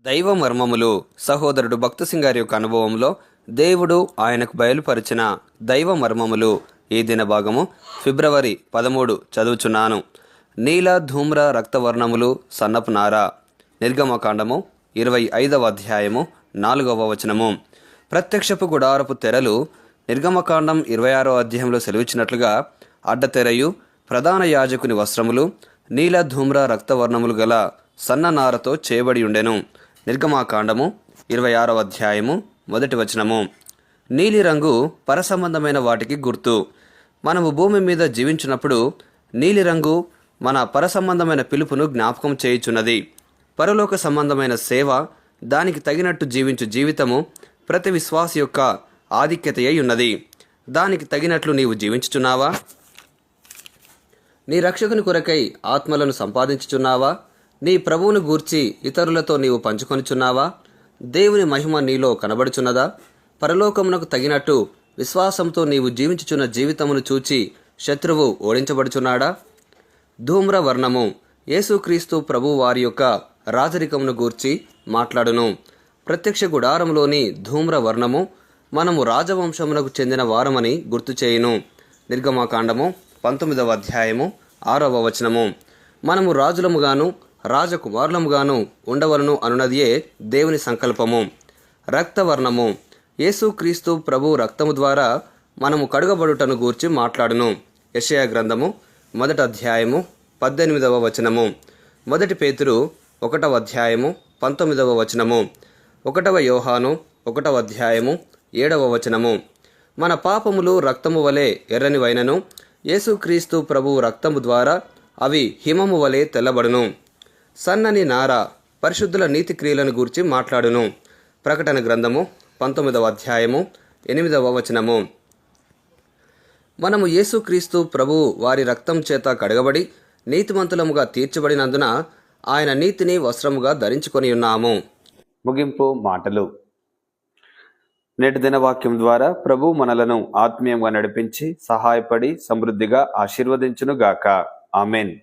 దైవ మర్మములు సహోదరుడు భక్తసింగ్ గారి యొక్క అనుభవంలో దేవుడు ఆయనకు బయలుపరిచిన దైవ మర్మములు ఈ దిన భాగము ఫిబ్రవరి 13 చదువుచున్నాను. నీల ధూమ్ర రక్తవర్ణములు సన్నపు నార. నిర్గమకాండము 25వ అధ్యాయము 4వ వచనము. ప్రత్యక్షపు గుడారపు తెరలు నిర్గమకాండం 26వ అధ్యాయంలో సెలవిచ్చినట్లుగా అడ్డతెరయు ప్రధాన యాజకుని వస్త్రములు నీల ధూమ్ర రక్తవర్ణములు గల సన్న నారతో చేయబడి ఉండెను. నిర్గమాకాండము 26వ అధ్యాయము 1వ వచనము. నీలిరంగు పరసంబంధమైన వాటికి గుర్తు. మనము భూమి మీద జీవించినప్పుడు నీలిరంగు మన పరసంబంధమైన పిలుపును జ్ఞాపకం చేయుచున్నది. పరలోక సంబంధమైన సేవ, దానికి తగినట్టు జీవించు జీవితము ప్రతి విశ్వాసి యొక్క ఆధిక్యతయై ఉన్నది. దానికి తగినట్లు నీవు జీవించుచున్నావా? నీ రక్షకుని కొరకై ఆత్మలను సంపాదించుచున్నావా? నీ ప్రభువును గూర్చి ఇతరులతో నీవు పంచుకొనిచున్నావా? దేవుని మహిమ నీలో కనబడుచున్నదా? పరలోకమునకు తగినట్టు విశ్వాసంతో నీవు జీవించుచున్న జీవితమును చూచి శత్రువు ఓడించబడుచున్నాడా? ధూమ్ర వర్ణము యేసుక్రీస్తు ప్రభు వారి యొక్క రాజరికమును గూర్చి మాట్లాడును. ప్రత్యక్ష గుడారంలోని ధూమ్ర వర్ణము మనము రాజవంశమునకు చెందిన వారమని గుర్తు చేయును. నిర్గమాకాండము 19వ అధ్యాయము 6వ వచనము. మనము రాజులముగాను రాజకుమారులముగాను ఉండవలను అనున్నదియే దేవుని సంకల్పము. రక్తవర్ణము యేసుక్రీస్తు ప్రభు రక్తము ద్వారా మనము కడుగబడుటను గూర్చి మాట్లాడును. యెషయా గ్రంథము 1వ అధ్యాయము 18వ వచనము. 1 పేతురు 1వ అధ్యాయము 19వ వచనము. 1 యోహాను 1వ అధ్యాయము 7వ వచనము. మన పాపములు రక్తము వలె ఎర్రనివైనను యేసుక్రీస్తు ప్రభు రక్తము ద్వారా అవి హిమము వలె తెల్లబడును. సన్నని నార పరిశుద్ధుల నీతి క్రియలను గూర్చి మాట్లాడును. ప్రకటన గ్రంథము 19వ అధ్యాయము 8వ వచనము. మనము యేసుక్రీస్తు ప్రభు వారి రక్తం చేత కడగబడి నీతిమంతులముగా తీర్చబడినందున ఆయన నీతిని వస్త్రముగా ధరించుకొని ఉన్నాము. ముగింపు మాటలు. నేటి దినవాక్యం ద్వారా ప్రభు మనలను ఆత్మీయంగా నడిపించి సహాయపడి సమృద్ధిగా ఆశీర్వదించునుగాక. ఆమెన్.